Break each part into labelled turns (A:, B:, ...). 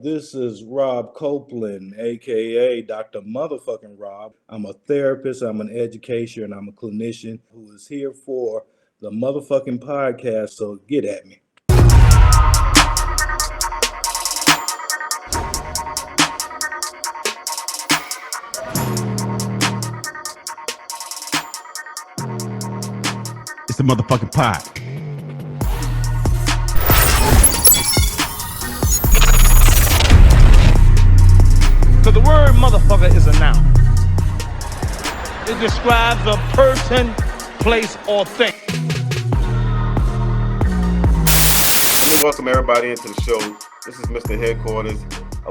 A: This is Rob Copeland, aka Dr. Motherfucking Rob. I'm a therapist, I'm an educator, and I'm a clinician who is here for the motherfucking podcast. So get at me.
B: It's the motherfucking pod.
C: So the word motherfucker is a noun. It describes a person, place, or thing.
D: Let me welcome everybody into the show. This is Mr. Headquarters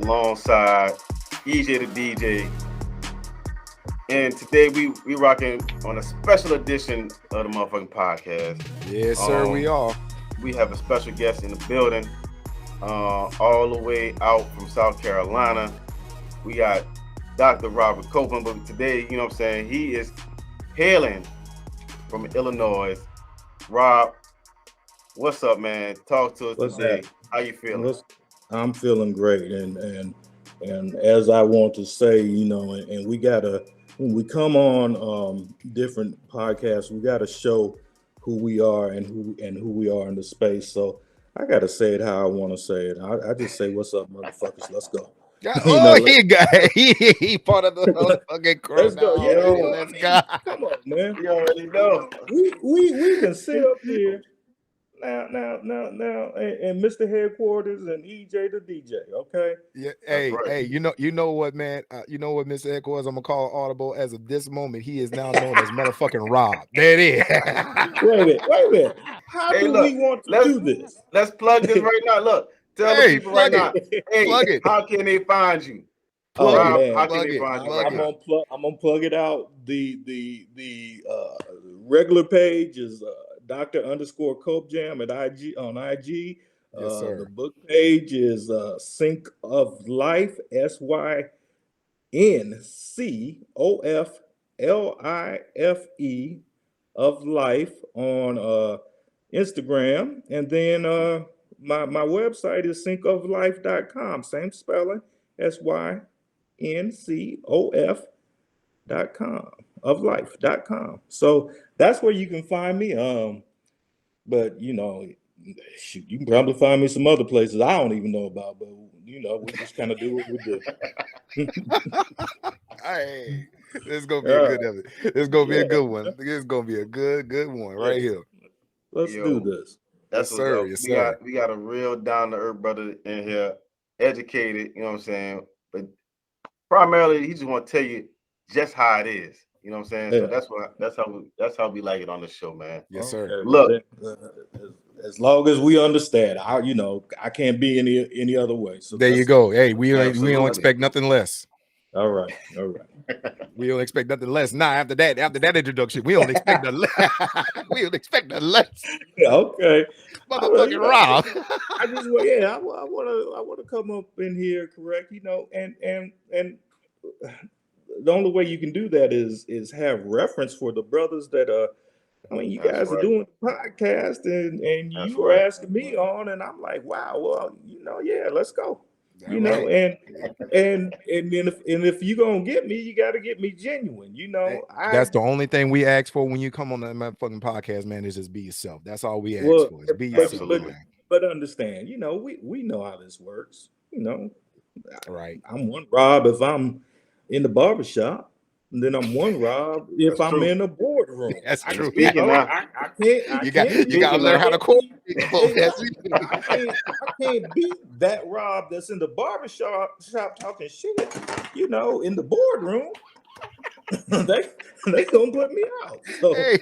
D: alongside EJ the DJ. And today we rocking on a special edition of the motherfucking podcast.
E: Yes, sir, we are.
D: We have a special guest in the building, all the way out from South Carolina. We got Dr. Robert Copeland, but today, you know what I'm saying, he is hailing from Illinois. Rob, what's up, man? Talk to us today. How you feeling?
A: I'm feeling great, and as I want to say, you know, and we gotta, when we come on different podcasts, we gotta show who we are and who we are in the space. So I gotta say it how I want to say it. I just say, "What's up, motherfuckers? Let's go."
E: He part of the motherfucking crew.
A: Let's go.
E: Let's go.
A: Come on, man.
D: You already know.
A: We can sit up here now, and Mr. Headquarters and EJ the DJ. Okay.
E: Yeah.
D: That's right.
E: Hey. You know what, man? You know what, Mr. Headquarters? I'm gonna call audible as of this moment. He is now known as motherfucking Rob. There it is.
A: Wait a minute. How do we want to do this?
D: Let's plug this right now. Look. Tell the people right now. Hey, how can they find you?
A: I'm gonna plug it out. The regular page is Dr._CopeJam at IG on IG.
E: Yes, sir.
A: The book page is Sync of Life, SYNCOFLIFE of Life on Instagram, and then my website is syncoflife.com. Same spelling, SYNCOF.com, of life.com. So that's where you can find me. But you know, shoot, you can probably find me some other places I don't even know about, but you know, we just kind of do what we do.
E: Hey, this is gonna be a good one. This is gonna be a good one. This is gonna be a good one right here.
A: Let's do this.
D: That's
E: yes, sir. Yes, sir.
D: We got a real down-to-earth brother in here, educated, you know what I'm saying? But primarily, he just want to tell you just how it is. You know what I'm saying?
A: Yeah.
D: So that's how we like it on the show, man.
E: Yes, sir.
A: Okay.
D: Look,
A: as long as we understand, I can't be any other way. So
E: there you go. Hey, we don't expect nothing less.
A: All right.
E: We don't expect nothing less. Now, after that introduction, we don't expect the less. We don't expect the less.
A: Yeah, okay.
E: Motherfucking Rob.
A: I want to come up in here, correct? You know, and the only way you can do that is have reference for the brothers that you guys are doing the podcast and you were asking me on, and I'm like, wow, well, let's go. And then if you're gonna get me, you got to get me genuine. You know,
E: that's the only thing we ask for when you come on the fucking podcast, man. Is just be yourself. That's all we ask for. Is be yourself.
A: But understand, you know, we know how this works. You know,
E: right?
A: I'm one Rob if I'm in the barbershop, and then I'm one Rob if
D: that's
A: I'm
D: true.
A: in the boardroom.
E: That's true.
A: I can't.
E: You got to learn how to cook.
A: I can't beat that Rob that's in the barbershop talking shit. You know, in the boardroom, they gonna put me out. So they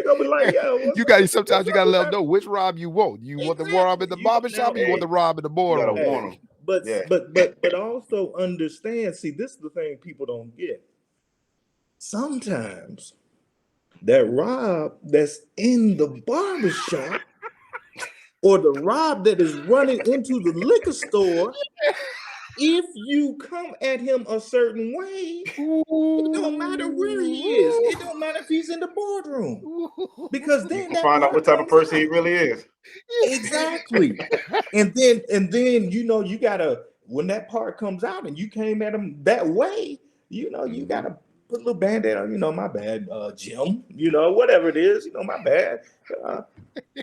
A: gonna be like, yo,
E: sometimes you gotta let them know which Rob you want. You want the Rob in the barbershop, or you want the Rob in the boardroom.
A: But also understand. See, this is the thing people don't get. Sometimes that Rob that's in the barbershop or the Rob that is running into the liquor store if you come at him a certain way, it don't matter where he is. It don't matter if he's in the boardroom, because
D: You
A: then
D: can
A: that
D: find out
A: part
D: what type of
A: comes
D: person he
A: out.
D: really is.
A: Exactly. and then you know, you gotta, when that part comes out and you came at him that way, you know, you gotta put a little band-aid on, you know, my bad, Jim, you know, whatever it is, you know, my bad.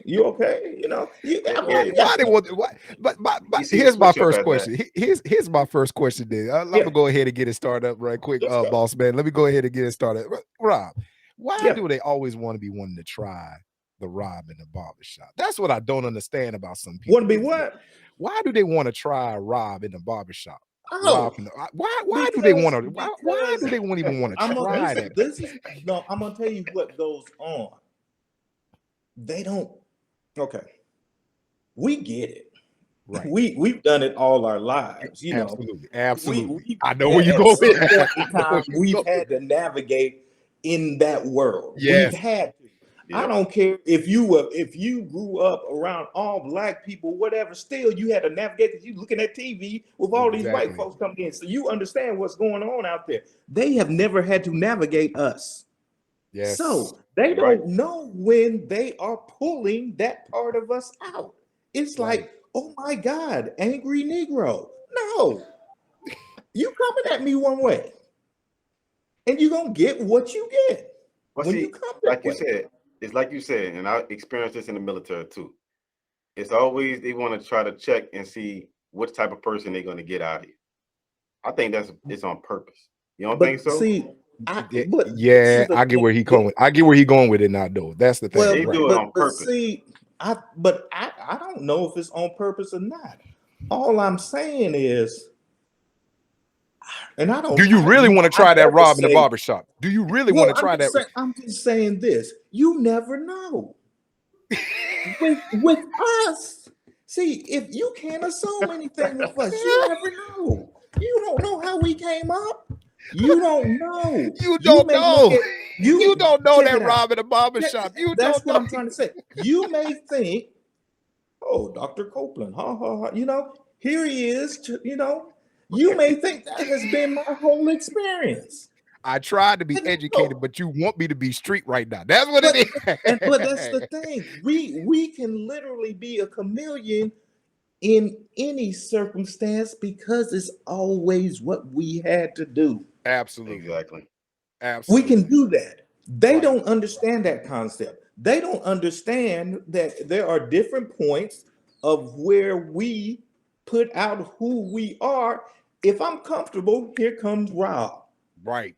A: You okay? You know, I'm
E: Why,
A: like,
E: why they
A: yeah,
E: want? Why, but
D: You see the
E: here's my
D: switch up
E: first
D: at that.
E: question. Here's my first question. Then I'm
A: Yeah.
E: gonna go ahead and get it started up right quick,
A: Let's go.
E: boss man. Let me go ahead and get it started. Rob, why
A: Yeah.
E: do they always want to be wanting to try the Rob in the barbershop? That's what I don't understand about some people.
A: Want to be what?
E: Why do they want to try Rob in the barbershop?
A: Oh,
E: Why do they want to? Why
A: because
E: do they even want to try that?
A: this is no. I'm gonna tell you what goes on. They don't. Okay, we get it.
E: Right.
A: We've done it all our lives. You know,
E: Absolutely. I know where you
A: at
E: go
A: some
E: with
A: point
E: that.
A: in time, we've had to navigate in that world.
E: Yes.
A: We've had to.
D: Yep.
A: I don't care if you grew up around all black people, whatever. Still, you had to navigate because you looking at TV with all these white
E: Exactly.
A: folks coming in, so you understand what's going on out there. They have never had to navigate us,
E: Yes.
A: so they
D: Right.
A: don't know when they are pulling that part of us out. It's
E: Right.
A: like, oh my God, angry Negro. No, you coming at me one way, and you're gonna get what you get
D: But
A: when
D: see,
A: you come that
D: like you
A: way.
D: said, it's like you said, and I experienced this in the military too. It's always they want to try to check and see what type of person they're going to get out of you. I think it's on purpose. You don't think
A: But
D: so?
A: see, this
E: Yeah,
A: is the
E: I get
A: thing.
E: where he going. I get where he going with it now, though. That's the thing.
A: Well,
D: They do it on
A: but
D: purpose.
A: see, I don't know if it's on purpose or not. All I'm saying is, and I don't.
E: Do you really want to try that Rob in the barbershop? Do you really want to try that?
A: I'm just saying this. You never know. with us, see, if you can't assume anything with us, you never know. You don't know how we came up. You don't know.
E: You don't
A: may
E: know.
A: look at
E: You don't know
A: check
E: that
A: it out.
E: Rob in the barbershop. You
A: That's
E: don't
A: what
E: know.
A: I'm trying to say. You may think, oh, Dr. Copeland, ha ha ha. You know, here he is. You know, you may think that has been my whole experience.
E: I tried to be educated, but you want me to be street right now. That's what it is.
A: But that's the thing. We can literally be a chameleon in any circumstance because it's always what we had to do.
E: Absolutely.
D: Exactly.
E: Absolutely.
A: We can do that. They
E: Right.
A: don't understand that concept. They don't understand that there are different points of where we put out who we are. If I'm comfortable, here comes Rob.
E: Right.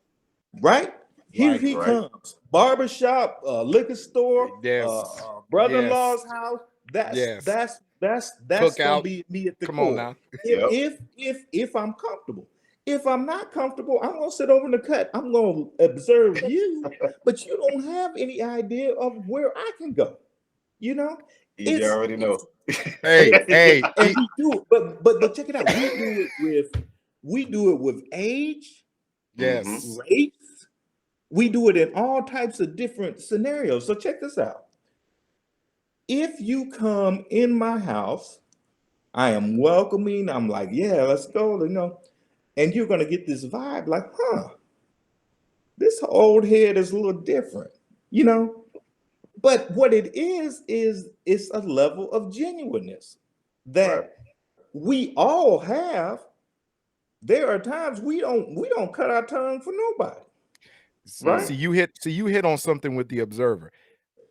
A: Right? Here
E: Right,
A: he
D: right.
A: comes. Barbershop, liquor store,
E: Yes.
A: brother-in-law's house. That's gonna
E: Cookout.
A: be me at the
E: Come
A: core.
E: on now.
A: If I'm comfortable. If I'm not comfortable, I'm gonna sit over in the cut. I'm gonna observe you, but you don't have any idea of where I can go. You know,
D: You already know.
E: Hey,
A: and we do it, but check it out. We do it with age,
E: yes.
A: race. We do it in all types of different scenarios. So check this out. If you come in my house, I am welcoming. I'm like, yeah, let's go. You know, and you're gonna get this vibe, like, this old head is a little different, you know. But what it is it's a level of genuineness that
D: Right.
A: we all have. There are times we don't cut our tongue for nobody. Right?
E: See, you hit on something with the observer.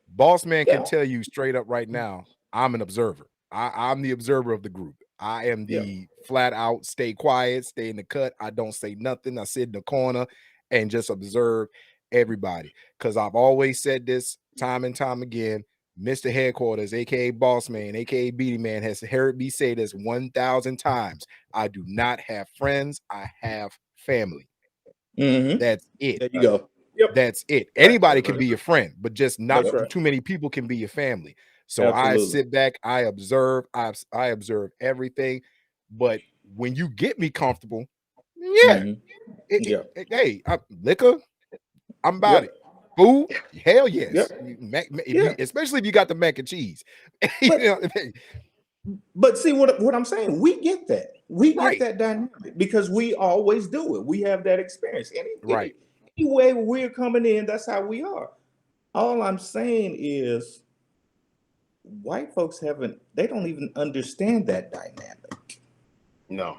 E: Boss man can tell you straight up right now, I'm an observer. I'm the observer of the group. I am the flat out stay quiet, stay in the cut. I don't say nothing. I sit in the corner and just observe everybody. Because I've always said this time and time again. Mr. Headquarters, aka Boss Man, aka Beatty Man, has heard me say this 1,000 times. I do not have friends. I have family. That's it.
A: There you go. Yep.
E: That's it. Anybody can be your friend, but just not too many people can be your family. So I sit back, I observe, I observe everything. But when you get me comfortable, hey, liquor, I'm about it. Food, hell yes. Especially if you got the mac and cheese.
A: But see what I'm saying, we get that. We get
E: Right.
A: that dynamic because we always do it. We have that experience.
E: Right.
A: Any way we're coming in, that's how we are. All I'm saying is white folks they don't even understand that dynamic.
D: No.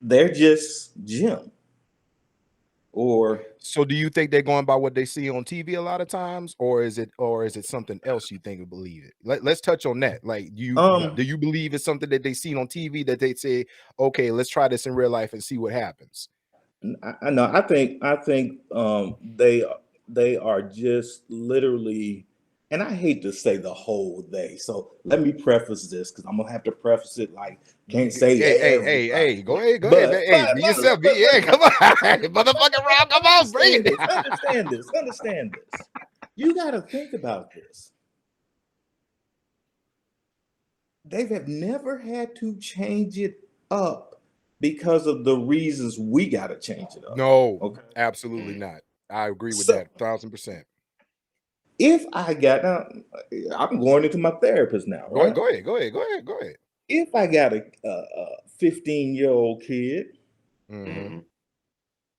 A: They're just Jim.
E: So do you think they're going by what they see on TV a lot of times, or is it something else you think or believe it? Let's touch on that. Like, do you believe it's something that they see on TV that they say, okay, let's try this in real life and see what happens?
A: I know. I think they are just literally, and I hate to say the whole they. So let me preface this because I'm gonna have to preface it like can't say
E: Hey, go ahead,
A: but,
E: man. Hey, be yourself. Come on, motherfucking Rob, come on, bring it.
A: Understand this. You got to think about this. They have never had to change it up because of the reasons we got to change it up.
E: No,
A: okay?
E: Absolutely not. I agree with that 1,000%.
A: If I got I'm going into my therapist now, right?
E: Go ahead.
A: If I got a 15-year-old kid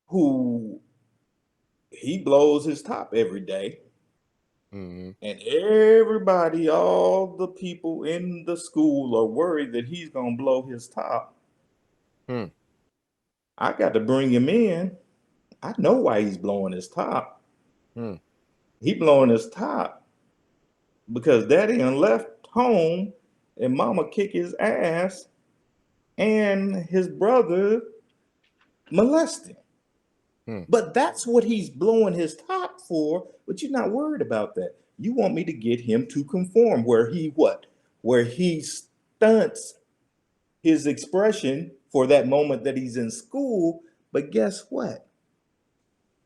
A: who he blows his top every day, and everybody, all the people in the school are worried that he's gonna blow his top. I got to bring him in. I know why he's blowing his top. He blowing his top because daddy done left home and mama kick his ass and his brother molesting. But that's what he's blowing his top for, but you're not worried about that. You want me to get him to conform where he stunts his expression for that moment that he's in school. But guess what?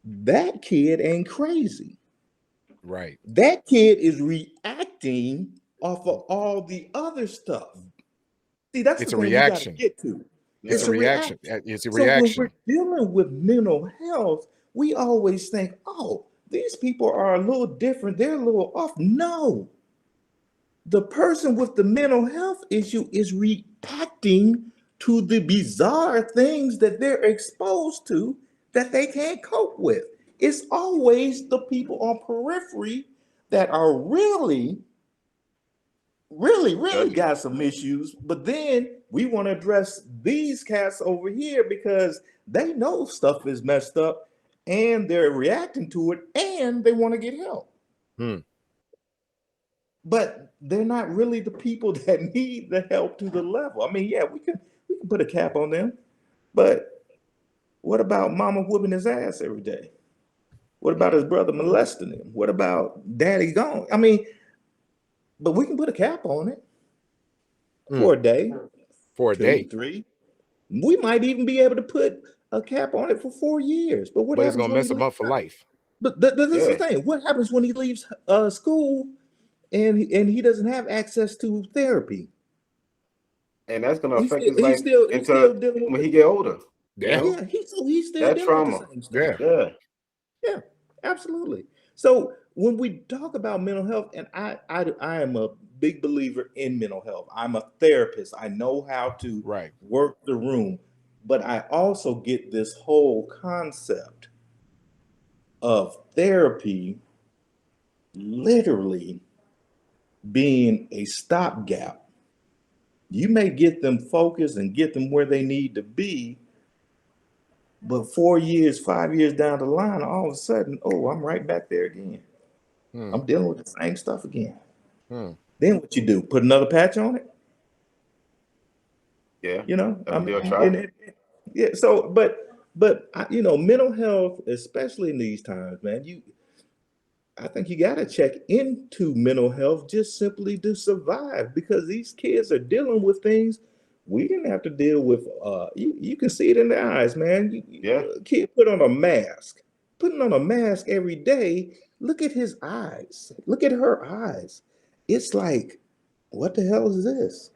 A: That kid ain't crazy.
E: Right.
A: That kid is reacting off of all the other stuff. See, that's
E: it's
A: the
E: a
A: thing
E: reaction.
A: You got to get to.
E: It's a reaction. It's a
A: so
E: reaction.
A: when we're dealing with mental health, we always think, oh, these people are a little different. They're a little off. No. The person with the mental health issue is reacting to the bizarre things that they're exposed to that they can't cope with. It's always the people on periphery that are really got some issues, but then we want to address these cats over here because they know stuff is messed up and they're reacting to it and they want to get help. But they're not really the people that need the help to the level. I mean, yeah, we can put a cap on them, but what about mama whooping his ass every day? What about his brother molesting him? What about daddy gone? I mean, but we can put a cap on it for a day,
E: for a
A: 2,
E: day,
A: 3. We might even be able to put a cap on it for 4 years. But what happens
E: it's gonna mess him up for life.
A: But this is the thing. What happens when he leaves school and he doesn't have access to therapy?
D: And that's gonna affect his life
A: he's still dealing with
D: when he get older.
A: Yeah, he's still
D: that
A: dealing
D: trauma.
A: with the same stuff. Yeah, absolutely. So when we talk about mental health, and I am a big believer in mental health. I'm a therapist. I know how to work the room, but I also get this whole concept of therapy literally being a stopgap. You may get them focused and get them where they need to be, but 4 years, 5 years down the line, all of a sudden, oh, I'm right back there again. I'm dealing with the same stuff again. Then what you do? Put another patch on it?
D: Yeah.
A: You know, I mean, yeah. So, but you know, mental health, especially in these times, man, I think you got to check into mental health just simply to survive because these kids are dealing with things we didn't have to deal with. You can see it in their eyes, man. Kid put on a mask, putting on a mask every day. Look at his eyes. Look at her eyes. It's like, what the hell is this?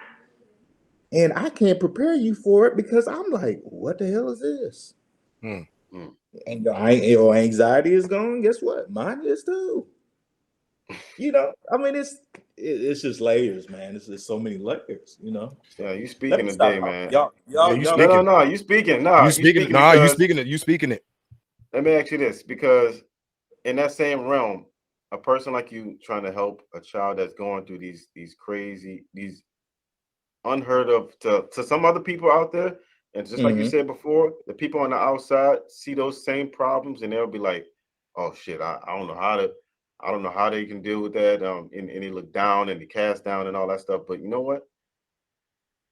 A: And I can't prepare you for it because I'm like, what the hell is this? And your anxiety is gone. Guess what? Mine is too. You know, I mean, it's just layers, man. It's just so many layers, you know.
D: Yeah, you
A: Let
D: speaking
A: me stop
D: today,
A: talking.
D: man.
A: Y'all,
E: Yeah, you
A: y'all.
E: speaking.
D: No, you speaking.
E: You speaking. Nah, you
D: because
E: speaking it. You speaking it.
D: let me ask you this, because in that same realm, a person like you trying to help a child that's going through these crazy, these unheard of to some other people out there, and just like you said before, the people on the outside see those same problems and they'll be like, "Oh shit, I don't know how to, I don't know how they can deal with that." And they look down and they cast down and all that stuff. But you know what?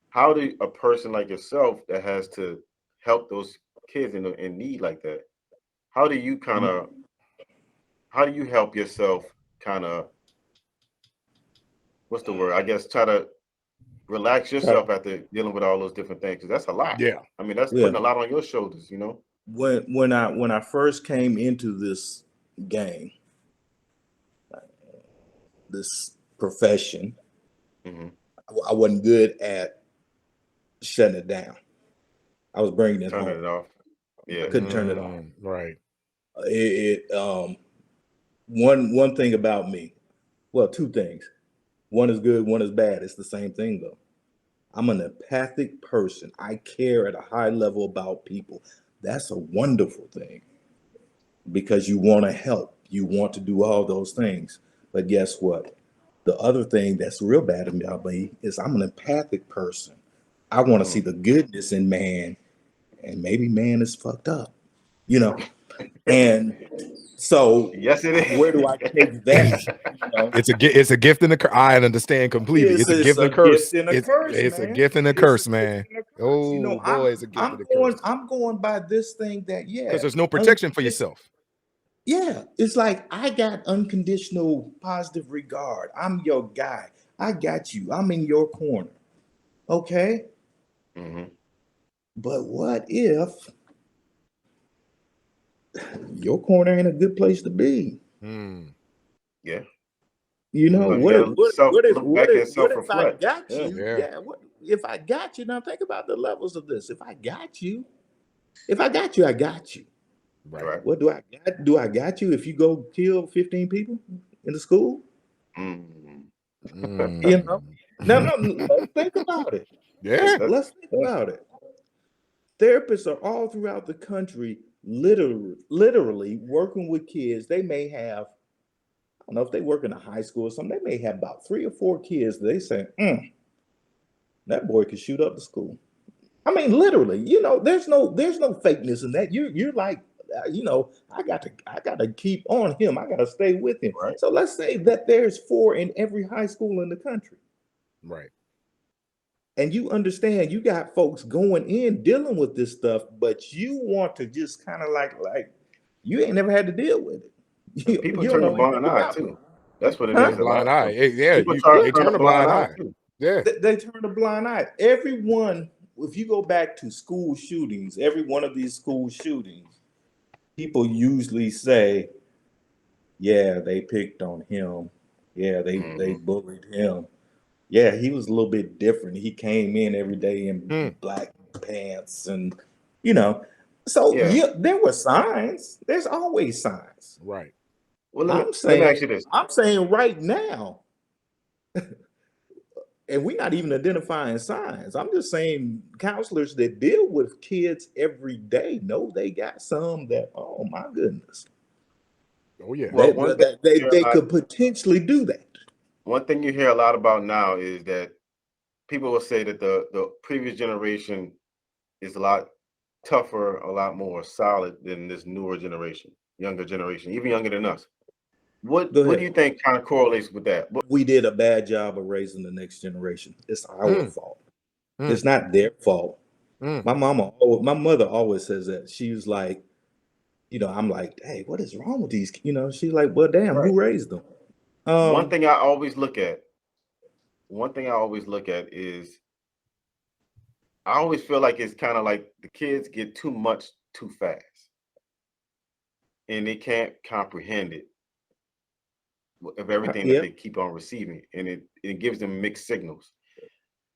D: How do a person like yourself that has to help those kids in need like that? How do you kind of how do you help yourself kind of, what's the word? I guess try to relax yourself after dealing with all those different things, because that's a lot.
E: Yeah.
D: I mean, that's
A: Yeah.
D: putting a lot on your shoulders, you know.
A: When I first came into this game, this profession, I wasn't good at shutting it down. I was bringing it
D: Turning
A: home.
D: it off. Yeah.
A: Couldn't turn it off.
E: Right.
A: One thing about me, well, two things. One is good, one is bad. It's the same thing though. I'm an empathic person. I care at a high level about people. That's a wonderful thing because you want to help. You want to do all those things. But guess what? The other thing that's real bad about me is I'm an empathic person. I want to see the goodness in man, and maybe man is fucked up, you know. And so,
D: Yes, it is.
A: where do I take that? You know,
E: It's a gift and a curse. I understand completely. It's a gift and a curse.
A: Gift and a curse,
E: It's a
A: man.
E: gift and a
A: It's
E: curse,
A: a
E: man.
A: gift and a curse.
E: Oh
A: You know,
E: boy, it's a gift and a curse.
A: I'm going by this thing that
E: Because there's no protection for yourself.
A: Yeah, it's like I got unconditional positive regard. I'm your guy. I got you. I'm in your corner. Okay. But what if your corner ain't a good place to be?
D: Yeah.
A: You know,
D: Sometimes you gotta look back and
A: what if I
D: self-reflect.
A: got
D: Yeah.
A: you? Yeah, what if I got you? Now think about the levels of this. If I got you, I got you.
D: Right.
A: What do I got? Do I got you if you go kill 15 people in the school? You know? No, let's think about it.
E: Yeah.
A: Let's think about it. Therapists are all throughout the country literally working with kids. They may have, I don't know if they work in a high school or something, they may have about 3 or 4 kids. They say, that boy could shoot up the school. I mean, literally, you know, there's no fakeness in that. You're like, you know, I got to keep on him. I got to stay with him.
D: Right.
A: So let's say that there's 4 in every high school in the country.
E: Right.
A: And you understand you got folks going in dealing with this stuff, but you want to just kind of like you ain't never had to deal with it.
D: People
A: You don't
D: turn a
A: know anything
D: blind eye
A: about it.
D: too. That's what it
A: Huh?
D: is. A
E: Blind
D: lot.
E: eye. Yeah,
D: People
E: they turn a blind eye.
D: too.
E: Yeah.
A: They turn a blind eye. Everyone, if you go back to school shootings, every one of these school shootings, people usually say, yeah, they picked on him. Yeah, they bullied him. Yeah, he was a little bit different. He came in every day in black pants and, you know. So yeah, there were signs. There's always signs.
E: Right.
D: Well, let me
A: I'm
D: ask you this.
A: saying right now, and we're not even identifying signs. I'm just saying counselors that deal with kids every day know they got some that, oh my goodness.
E: Oh yeah.
D: Well,
A: They could potentially do that.
D: One thing you hear a lot about now is that people will say that the previous generation is a lot tougher, a lot more solid than this newer generation, younger generation, even younger than us. What do you think kind of correlates with that?
A: We did a bad job of raising the next generation. It's our fault. It's not their fault. My mother always says that. She was like, you know, I'm like, hey, what is wrong with these? You know, she's like, well, damn, who raised them?
D: One thing I always look at is I always feel like it's kind of like the kids get too much too fast and they can't comprehend it of everything that they keep on receiving, and it gives them mixed signals.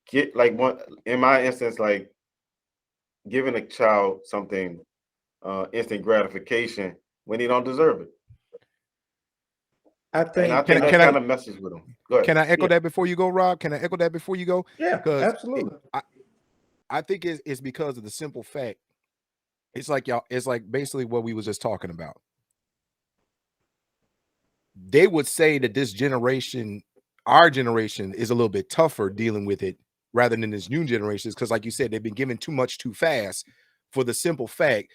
D: Get like one in my instance, like giving a child something instant gratification when they don't deserve it.
A: I think
D: that kind of messes with them. Go ahead.
E: Can I echo that before you go, Rob? Can I echo that before you go?
A: Yeah,
E: Because
A: absolutely.
E: I think it's because of the simple fact. It's like y'all. It's like basically what we was just talking about. They would say that this generation, our generation, is a little bit tougher dealing with it rather than this new generations. Because, like you said, they've been given too much too fast. For the simple fact,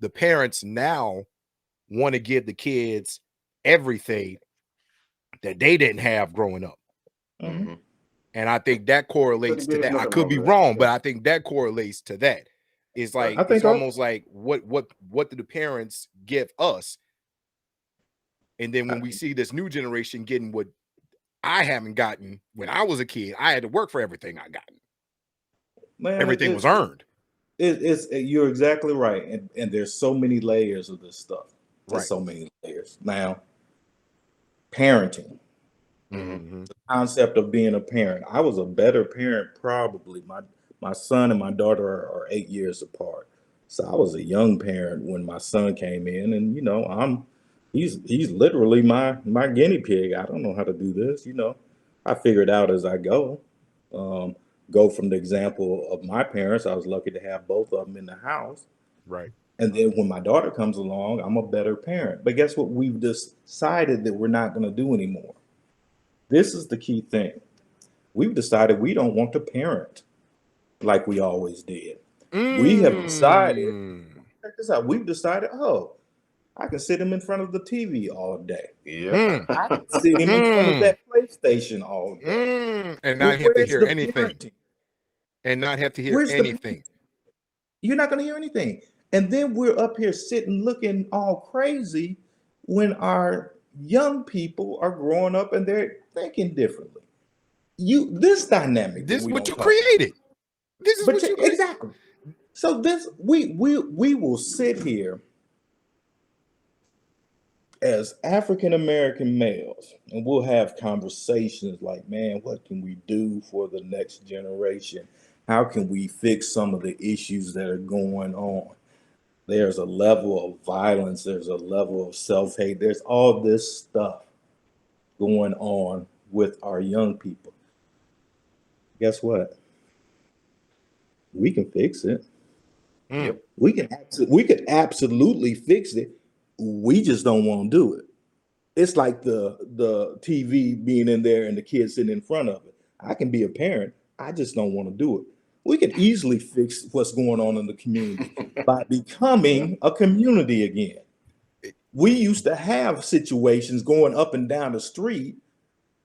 E: the parents now want to give the kids everything that they didn't have growing up.
A: Mm-hmm.
E: And I think that correlates to that. I could be wrong, but I think that correlates to that. It's like it's almost like what do the parents give us? And then when we see this new generation getting what I haven't gotten when I was a kid, I had to work for everything I got.
A: Man,
E: everything was earned.
A: You're exactly right. And there's so many layers of this stuff. There's so many layers. Now, parenting. The concept of being a parent. I was a better parent probably. My son and my daughter are 8 years apart. So I was a young parent when my son came in, and he's literally my guinea pig. I don't know how to do this. I figure it out as I go. Go from the example of my parents. I was lucky to have both of them in the house.
E: Right.
A: And then when my daughter comes along, I'm a better parent. But guess what? We've decided that we're not going to do anymore. This is the key thing. We've decided we don't want to parent like we always did. We have decided, check this out, we've decided, I can sit him in front of the TV all day.
D: Yeah.
A: I can sit him in front of that PlayStation all day.
E: And not have to hear anything.
A: Parenting?
E: And not have to hear anything.
A: You're not going to hear anything. And then we're up here sitting looking all crazy when our young people are growing up and they're thinking differently. This dynamic.
E: This is what you created. This is what you created.
A: Exactly. So we will sit here as African American males and we'll have conversations like, man, what can we do for the next generation? How can we fix some of the issues that are going on? There's a level of violence. There's a level of self-hate. There's all this stuff going on with our young people. Guess what? We can fix it.
D: Yep.
A: We could absolutely fix it. We just don't want to do it. It's like the TV being in there and the kids sitting in front of it. I can be a parent. I just don't want to do it. We can easily fix what's going on in the community by becoming a community again. We used to have situations going up and down the street.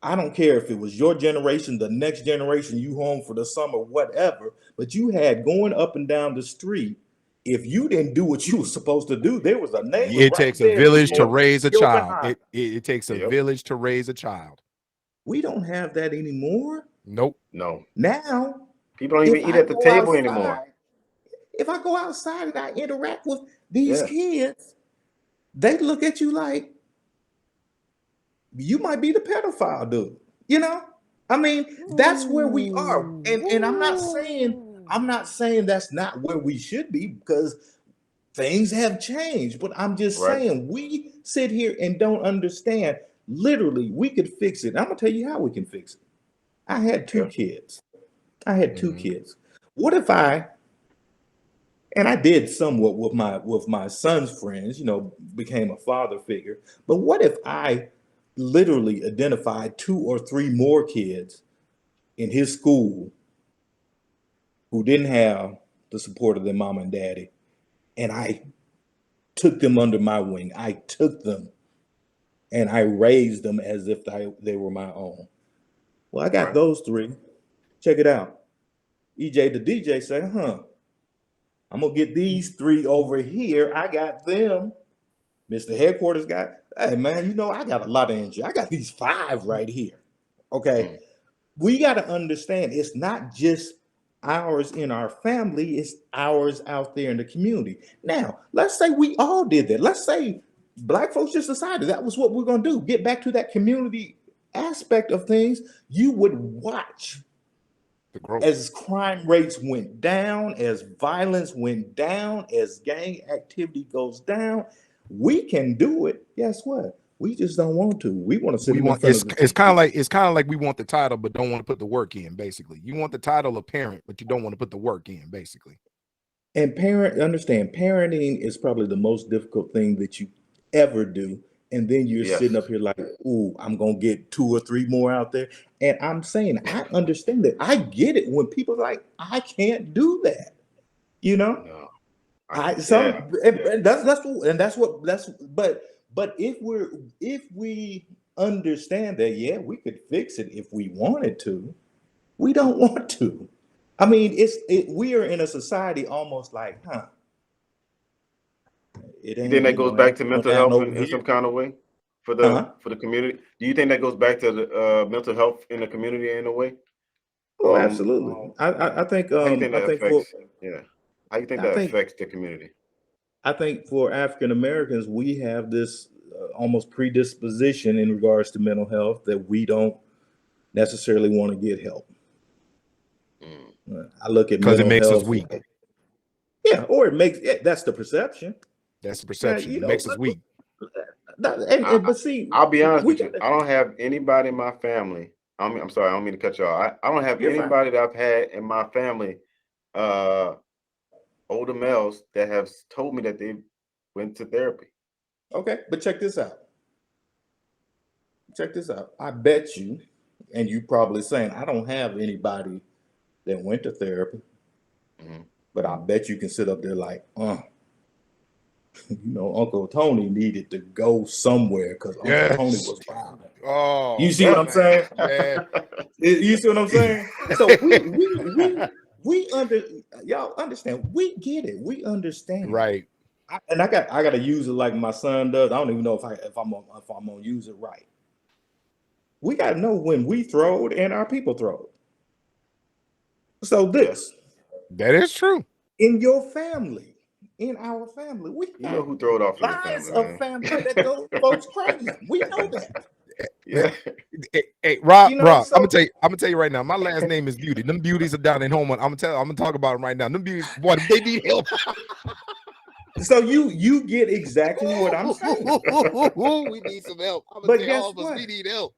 A: I don't care if it was your generation, the next generation, you home for the summer, whatever, but you had going up and down the street. If you didn't do what you were supposed to do, there was a neighbor.
E: It takes a village to raise a child. It takes a village to raise a child.
A: We don't have that anymore.
E: Nope.
D: No.
A: Now,
D: people don't even eat at the table anymore.
A: If I go outside and I interact with these kids, they look at you like you might be the pedophile dude. I mean, that's where we are. And I'm not saying that's not where we should be because things have changed. But I'm just saying we sit here and don't understand. Literally, we could fix it. I'm gonna tell you how we can fix it. I had two kids. What if and I did somewhat with my son's friends, became a father figure. But what if I literally identified 2 or 3 more kids in his school who didn't have the support of their mom and daddy, and I took them under my wing. I took them and I raised them as if they were my own. Well, I got those 3. Check it out. EJ the DJ say, I'm gonna get these 3 over here. I got them. Mr. Headquarters guy, hey man, I got a lot of energy. I got these 5 right here. Okay. We got to understand it's not just ours in our family, it's ours out there in the community. Now, let's say we all did that. Let's say Black folks just decided that was what we're gonna do. Get back to that community aspect of things. You would watch as crime rates went down, as violence went down, as gang activity goes down. We can do it. Guess what? We just don't want to. We want to sit
E: We
A: in
E: want
A: front
E: it's
A: of the
E: it's
A: TV.
E: kind of like we want the title, but don't want to put the work in. Basically, you want the title of parent, but you don't want to put the work in. Basically,
A: And parenting is probably the most difficult thing that you ever do. And then you're
D: Yes.
A: sitting up here like, ooh, I'm gonna get 2 or 3 more out there. And I'm saying I understand that. I get it when people are like, I can't do that. You know?
D: No.
A: And that's but if we understand that, yeah, we could fix it if we wanted to. We don't want to. I mean, we are in a society almost like, it
D: You
A: ain't,
D: think that goes
A: it
D: back
A: ain't
D: to
A: going
D: mental
A: down
D: health
A: over
D: in some
A: here.
D: kind of way for
A: Huh?
D: the community? Do you think that goes back to the mental health in the community in a way?
A: Oh, absolutely. I think
D: How you think that affects? Yeah. How you think
A: I
D: that
A: think
D: affects the community?
A: I think for African Americans, we have this almost predisposition in regards to mental health that we don't necessarily want to get help. I look at
E: because it
A: mental
E: makes us
A: health
E: weak.
A: like, yeah, or it makes that's the perception.
E: That's the
A: Now,
E: perception. It makes us weak.
A: But see,
D: I'll be honest
A: we
D: with you.
A: gotta,
D: I don't have anybody in my family. I'm sorry. I don't mean to cut you off. I don't have
A: you're fine.
D: anybody that I've had in my family, older males that have told me that they went to therapy.
A: Okay, but check this out. Check this out. I bet you, and you probably saying, I don't have anybody that went to therapy, but I bet you can sit up there like, Uncle Tony needed to go somewhere because Uncle Tony was wild.
E: Oh,
A: You see what I'm saying?
E: man.
A: You see what I'm saying? So we y'all understand. We get it. We understand.
E: Right.
A: I got to use it like my son does. I don't even know if I'm gonna use it right. We got to know when we throw it and our people throw it. So
E: that is true.
A: In your family, in our family, we
D: know who throw it off in the
A: lines
D: family,
A: of
D: man.
A: family that those folks crazy. We know that.
D: Yeah.
E: Hey, Rob,
A: So,
E: I'm gonna tell you right now. My last name is Beauty. Them beauties are down in home. I'm gonna talk about them right now. Them beauties, boy, they need help.
A: So you get exactly what I'm saying.
E: We need some help.
A: But guess what?
E: We need help.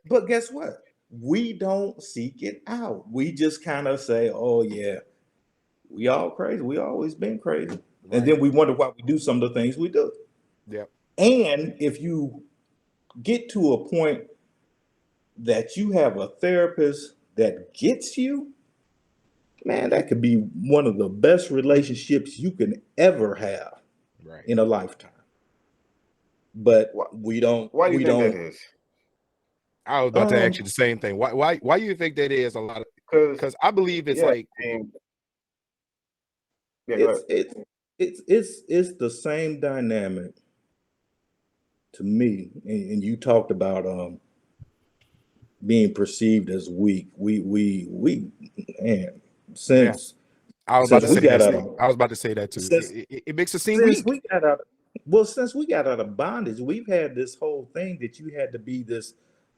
A: But guess what? We don't seek it out. We just kind of say, "Oh yeah, we all crazy. We always been crazy," right. And then we wonder why we do some of the things we do.
E: Yep.
A: And if you get to a point that you have a therapist that gets you, man, that could be one of the best relationships you can ever have in a lifetime. But we don't.
D: Why do you think
A: don't,
D: that is?
E: I was about to ask you the same thing. Why do you think that is a lot of? Because I believe it's like.
A: It's the same dynamic to me, and you talked about being perceived as weak. And since
E: I was about to say that. I was about to say that too. It makes us seem weak.
A: Since we got out of bondage, we've had this whole thing that you had to be this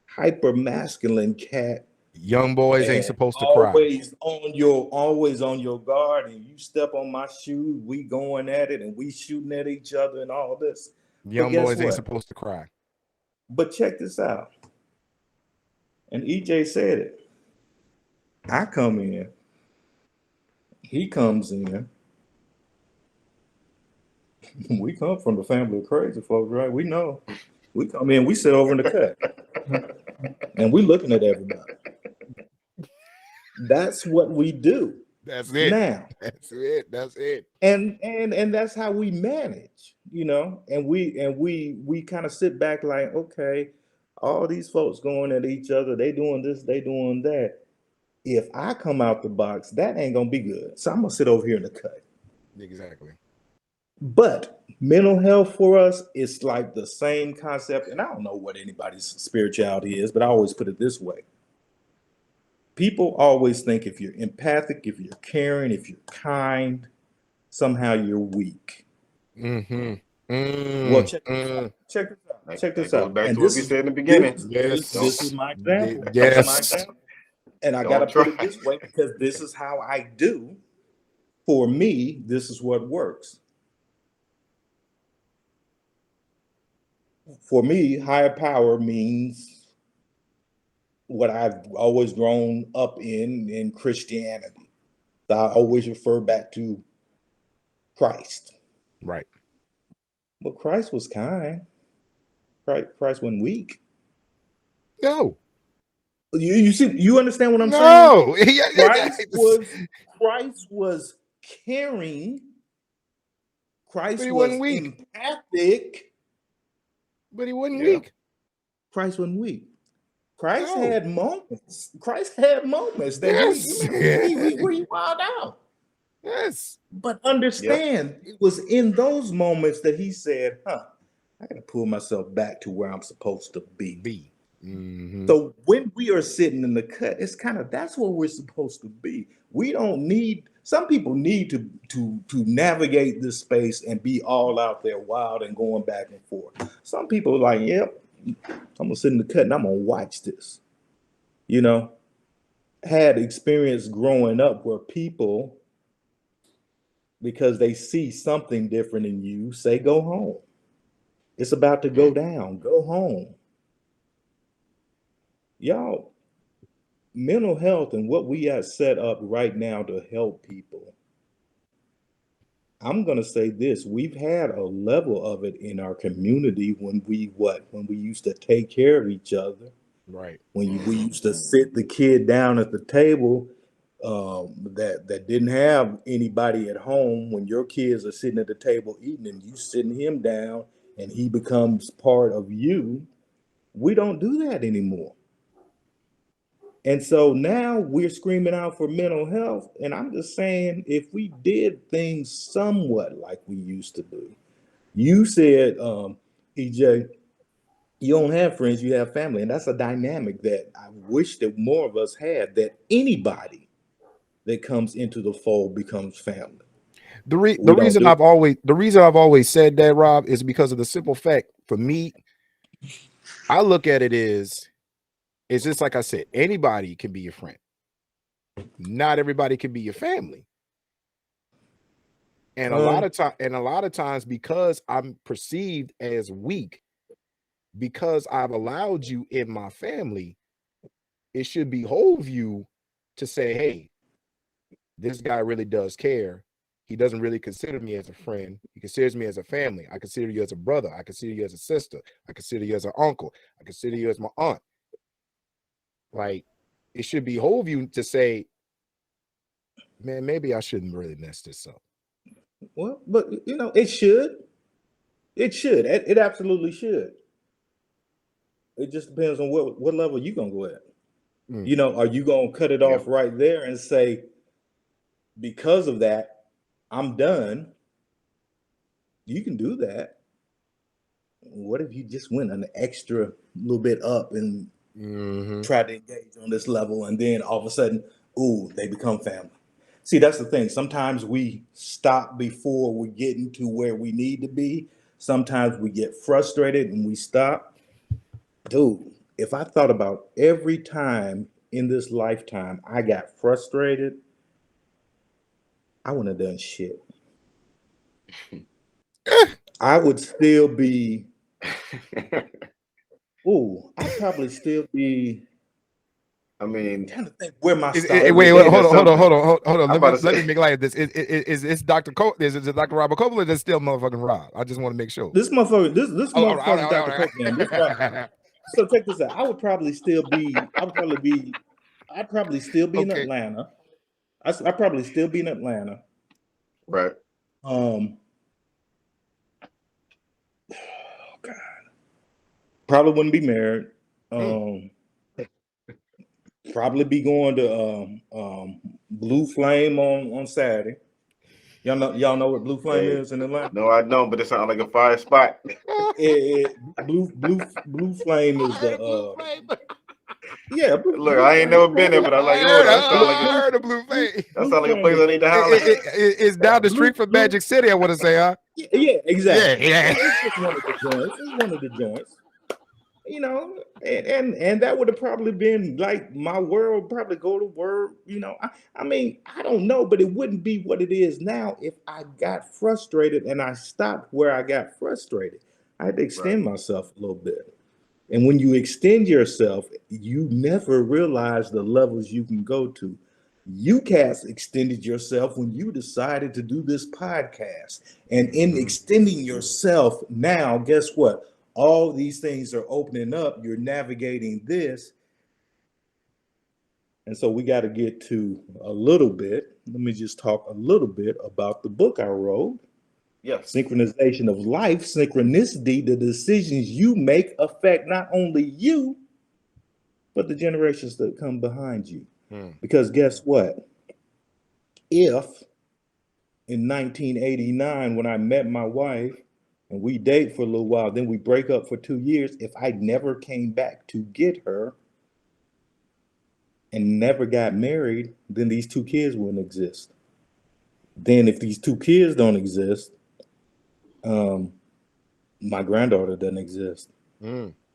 A: hyper masculine cat.
E: Young boys ain't supposed to
A: always on your guard, and you step on my shoes, we going at it and we shooting at each other and all this.
E: Young boys ain't supposed to cry.
A: But check this out. And EJ said it. I come in. He comes in. We come from the family of crazy folks, right? We know. We come in, we sit over in the cut. And we looking at everybody. That's what we do.
E: That's it.
A: Now.
E: That's it.
A: And that's how we manage, and we kind of sit back like, okay, all these folks going at each other, they doing this, they doing that. If I come out the box, that ain't gonna be good. So I'm gonna sit over here in the cut.
E: Exactly.
A: But mental health for us is like the same concept. And I don't know what anybody's spirituality is, but I always put it this way. People always think if you're empathic, if you're caring, if you're kind, somehow you're weak. Well, check this out. Check this out.
D: Back to what we said in the beginning.
A: This is my example.
E: Yes.
A: This is my example. And I got to put it this way because this is how I do. For me, this is what works. For me, higher power means what I've always grown up in Christianity. I always refer back to Christ.
E: Right.
A: But Christ was kind. Christ wasn't weak.
E: No.
A: You see, you understand what I'm saying?
E: No.
A: Christ was caring.
E: But
A: Christ
E: he
A: was
E: wasn't weak.
A: empathic.
E: But he wasn't
D: Yeah.
E: weak.
A: Christ wasn't weak. Christ
E: No.
A: had moments. Christ had moments that
E: Yes.
A: he wild out.
E: Yes.
A: But understand, it was in those moments that he said, I gotta pull myself back to where I'm supposed to be.
E: Mm-hmm.
A: So when we are sitting in the cut, it's kind of, that's where we're supposed to be. We don't need, some people need to navigate this space and be all out there wild and going back and forth. Some people are like, yep, I'm gonna sit in the cut and I'm gonna watch this. You know, had experience growing up where people, because they see something different in you, say, go home. It's about to go down. Go home. Y'all, mental health and what we have set up right now to help people. I'm going to say this. We've had a level of it in our community when we used to take care of each other.
E: Right.
A: When we used to sit the kid down at the table that didn't have anybody at home. When your kids are sitting at the table eating and you sitting him down and he becomes part of you, we don't do that anymore. And so now we're screaming out for mental health. And I'm just saying, if we did things somewhat like we used to do, you said, EJ, you don't have friends, you have family. And that's a dynamic that I wish that more of us had, that anybody that comes into the fold becomes family.
E: The reason I've always said that, Rob, is because of the simple fact, for me, I look at it as, it's just like I said, anybody can be your friend. Not everybody can be your family. And a lot of times, because I'm perceived as weak, because I've allowed you in my family, it should behoove you to say, hey, this guy really does care. He doesn't really consider me as a friend. He considers me as a family. I consider you as a brother. I consider you as a sister. I consider you as an uncle. I consider you as my aunt. Like, it should behoove you to say, man, maybe I shouldn't really mess this up.
A: Well, but it should. It should. It absolutely should. It just depends on what level you're gonna go at. Are you gonna cut it off right there and say, because of that, I'm done? You can do that. What if you just went an extra little bit up and tried to engage on this level, and then all of a sudden, they become family? See, that's the thing. Sometimes we stop before we're getting to where we need to be. Sometimes we get frustrated and we stop. Dude, if I thought about every time in this lifetime I got frustrated, I wouldn't have done shit. I would still be, I'd probably still be,
D: I mean,
A: I'm trying to think where my stop.
E: Wait, hold on. Let me make light of this. Is Dr. Is it Dr. Robert Copeland? Is still motherfucking Rob? I just want to make sure.
A: This motherfucker, this motherfucker is Dr. Copeland. So check this out. I'd probably still be in Atlanta. I'd probably still be in Atlanta.
D: Right.
A: Oh God. Probably wouldn't be married. Probably be going to Blue Flame on Saturday. Y'all know what Blue Flame is in Atlanta?
D: No, I don't, but it sounds like a fire spot.
A: Blue Flame is the
D: Look, I ain't never been there, but I like
E: I heard of Blue Flame.
D: That sounds like a place I need to holler.
E: It's down the street from Magic City, I want to say, huh?
A: Yeah, exactly.
E: Yeah.
A: It's one of the joints. And that would have probably been like my world, probably go to work. I mean, I don't know, but it wouldn't be what it is now if I got frustrated and I stopped where I got frustrated. I had to extend myself a little bit. And when you extend yourself, you never realize the levels you can go to. You cast extended yourself when you decided to do this podcast. And in extending yourself now, guess what? All these things are opening up. You're navigating this. And so we got to get to a little bit. Let me just talk a little bit about the book I wrote.
D: Yes.
A: Synchronization of Life. Synchronicity, the decisions you make affect not only you, but the generations that come behind you. Because guess what? If in 1989, when I met my wife and we date for a little while, then we break up for 2 years, if I never came back to get her and never got married, then these 2 kids wouldn't exist. Then if these 2 kids don't exist, my granddaughter doesn't exist.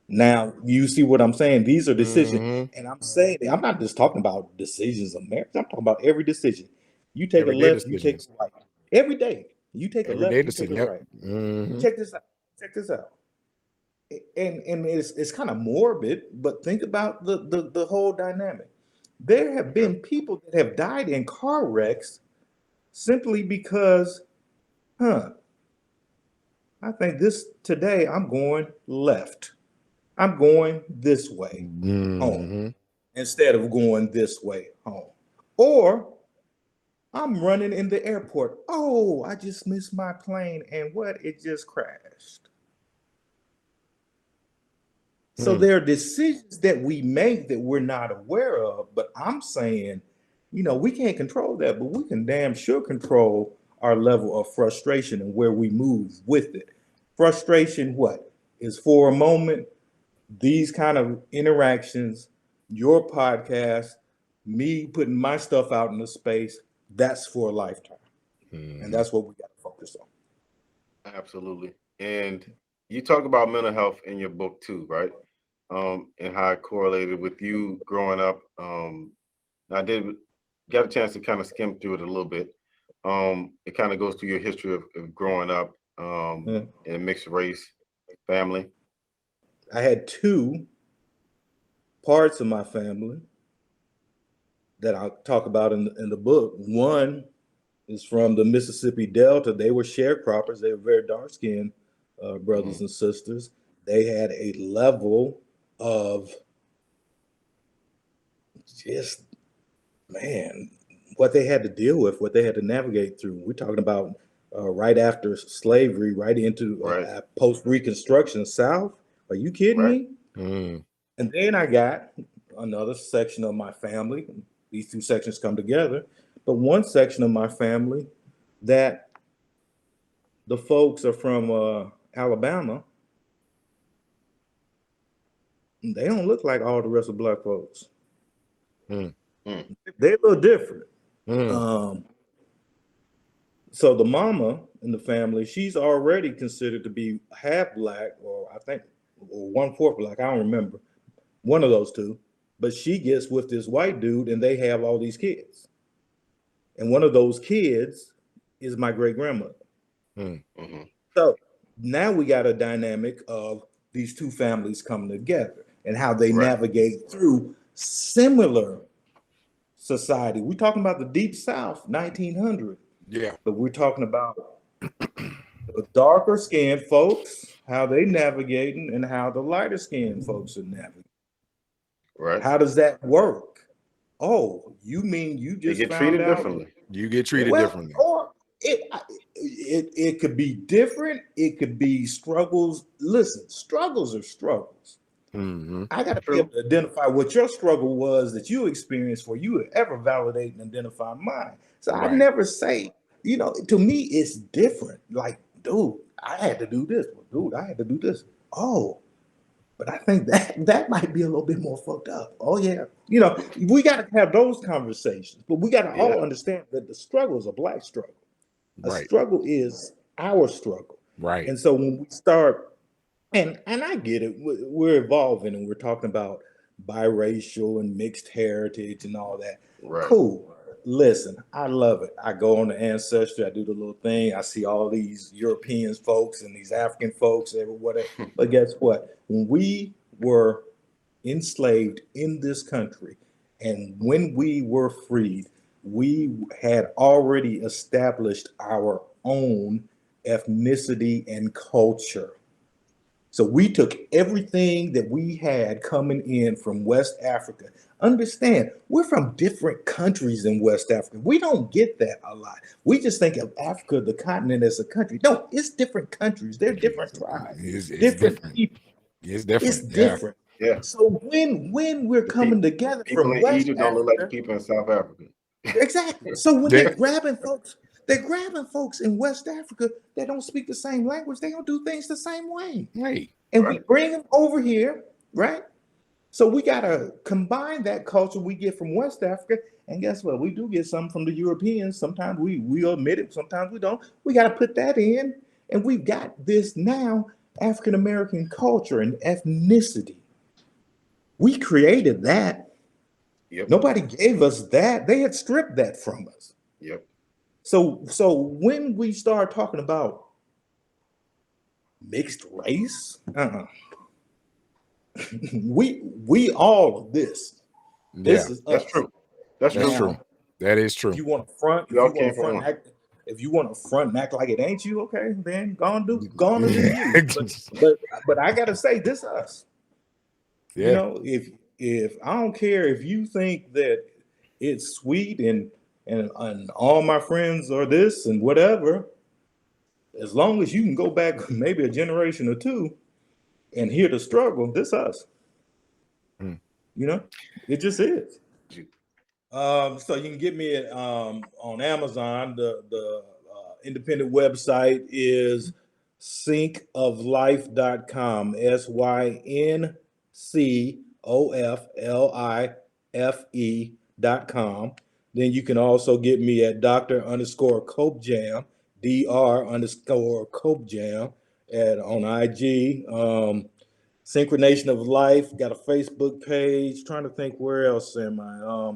A: Now, you see what I'm saying? These are decisions. And I'm saying, I'm not just talking about decisions of marriage. I'm talking about every decision. You take a left, you take a right. Every day. You take a left, you take a right. Check this out. Check this out. And it's kind of morbid, but think about the whole dynamic. There have been people that have died in car wrecks simply because, I think this today I'm going left. I'm going this way home instead of going this way home. Or I'm running in the airport. Oh, I just missed my plane. And what? It just crashed. So there are decisions that we make that we're not aware of. But I'm saying, we can't control that, but we can damn sure control our level of frustration and where we move with it. Frustration, what? Is for a moment. These kind of interactions, your podcast, me putting my stuff out in the space, that's for a lifetime. And that's what we got to focus on.
D: Absolutely. And you talk about mental health in your book too, right? And how it correlated with you growing up. I did get a chance to kind of skim through it a little bit. It kind of goes through your history of growing up in a mixed race family.
A: I had 2 parts of my family that I'll talk about in the book. One is from the Mississippi Delta. They were sharecroppers. They were very dark-skinned brothers and sisters. They had a level of just, what they had to deal with, what they had to navigate through. We're talking about right after slavery, right into post-Reconstruction South. Are you kidding me? And then I got another section of my family. These 2 sections come together. But one section of my family that the folks are from Alabama. They don't look like all the rest of Black folks. They're a little different. So the mama in the family, she's already considered to be half Black, or I think, or 1/4 Black. I don't remember. One of those 2. But she gets with this white dude and they have all these kids. And one of those kids is my great grandmother. So now we got a dynamic of these 2 families coming together and how they navigate through similar society. We're talking about the Deep South, 1900.
E: Yeah.
A: But we're talking about the darker skinned folks, how they navigating, and how the lighter skinned folks are navigating.
D: Right.
A: How does that work? Oh, you mean you just
D: get
A: found
D: treated
A: out?
D: Differently.
E: You get treated differently.
A: Or it could be different. It could be struggles. Listen, struggles are struggles. I got to be able to identify what your struggle was that you experienced for you to ever validate and identify mine. So I never say, to me, it's different. Like, dude, I had to do this. Dude, I had to do this. Oh, but I think that might be a little bit more fucked up. Oh, yeah. We got to have those conversations, but we got to all understand that the struggle is a Black struggle. A struggle is our struggle.
E: Right.
A: And so when we start, and I get it, we're evolving and we're talking about biracial and mixed heritage and all that.
D: Right.
A: Cool. listen, I love it. I go on the Ancestry, I do the little thing. I see all these European folks and these African folks, whatever. But guess what? When we were enslaved in this country, and when we were freed, we had already established our own ethnicity and culture. So we took everything that we had coming in from West Africa. Understand, we're from different countries in West Africa. We don't get that a lot. We just think of Africa, the continent, as a country. No, it's different countries. They're different tribes,
E: It's
A: different people.
E: It's different.
A: It's different.
D: Yeah.
A: So when we're coming together
D: People
A: from
D: in
A: West
D: Egypt don't look like the
A: Africa,
D: people in South Africa.
A: exactly. So when
E: Yeah.
A: they're grabbing folks in West Africa that don't speak the same language. They don't do things the same way.
E: Right.
A: And we bring them over here, right? So we gotta combine that culture we get from West Africa, and guess what? We do get some from the Europeans. Sometimes we admit it, sometimes we don't. We gotta put that in, and we've got this now African American culture and ethnicity. We created that.
D: Yep.
A: Nobody gave us that. They had stripped that from us.
D: Yep.
A: So when we start talking about mixed race, we all of this. This is
D: That's
A: us.
D: true. That's true.
E: That is true.
A: If you want to front, if you want to front and act like it ain't you, okay, then go on do you. But I gotta say, this us.
E: Yeah.
A: You know, if I don't care if you think that it's sweet and all my friends are this and whatever, as long as you can go back maybe a generation or two and hear the struggle, this us. You know, it just is. So you can get me at, on Amazon. The independent website is syncoflife.com. syncoflife.com. Then you can also get me at Dr._Copejam, Dr._Copejam on IG. Synchronization of Life, got a Facebook page. Trying to think where else am I?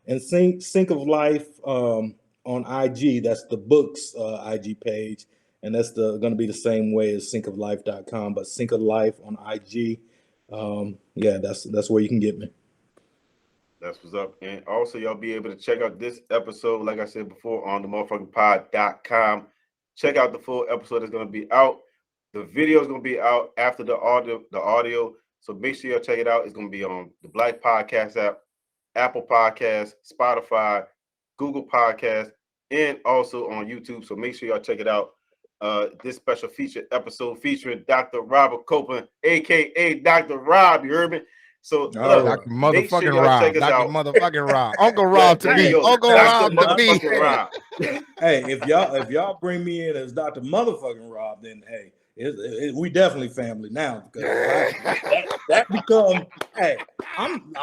A: And Sync of Life on IG. That's the book's IG page, and that's going to be the same way as syncoflife.com. But Sync of Life on IG. That's where you can get me.
D: That's what's up. And also, y'all be able to check out this episode, like I said before, on themfnpod.com. Check out the full episode that's going to be out. The video is going to be out after the audio. So make sure y'all check it out. It's going to be on the Black Podcast app, Apple Podcasts, Spotify, Google Podcasts, and also on YouTube. So make sure y'all check it out. This special feature episode featuring Dr. Robert Copeland, a.k.a. Dr. Rob. You heard me? So
E: Dr. Motherfucking Rob. Dr. Motherfucking Rob. Uncle Rob to me. Uncle Rob to me.
A: Hey, if y'all bring me in as Dr. Motherfucking Rob, then hey, we definitely family now, because that become, hey, I'm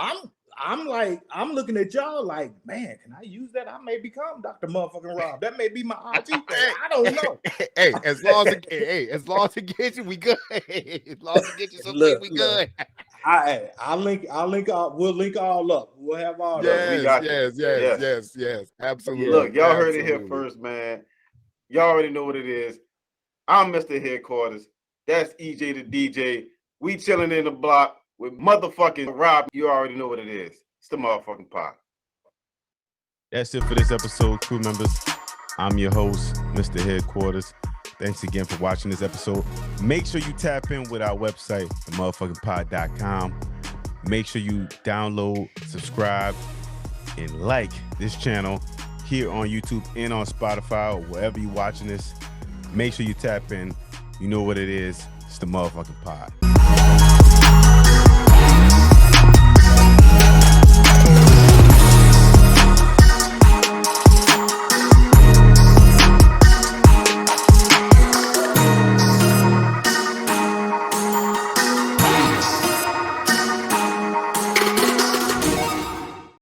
A: looking at y'all like, man, can I use that? I may become Dr. Motherfucking Rob. That may be my IG thing. I don't know.
E: Hey, as long as it gets you, we good. As long as it gets you something, we good.
A: We'll link all up. We'll have all that.
E: Yes. Absolutely.
D: Look, y'all heard it here first, man. Y'all already know what it is. I'm Mr. Headquarters. That's EJ the DJ. We chilling in the block with motherfucking Rob. You already know what it is. It's the motherfucking pod.
B: That's it for this episode, crew members. I'm your host, Mr. Headquarters. Thanks again for watching this episode. Make sure you tap in with our website, themfnpod.com. Make sure you download, subscribe, and like this channel here on YouTube and on Spotify or wherever you're watching this. Make sure you tap in. You know what it is. It's the motherfucking pod.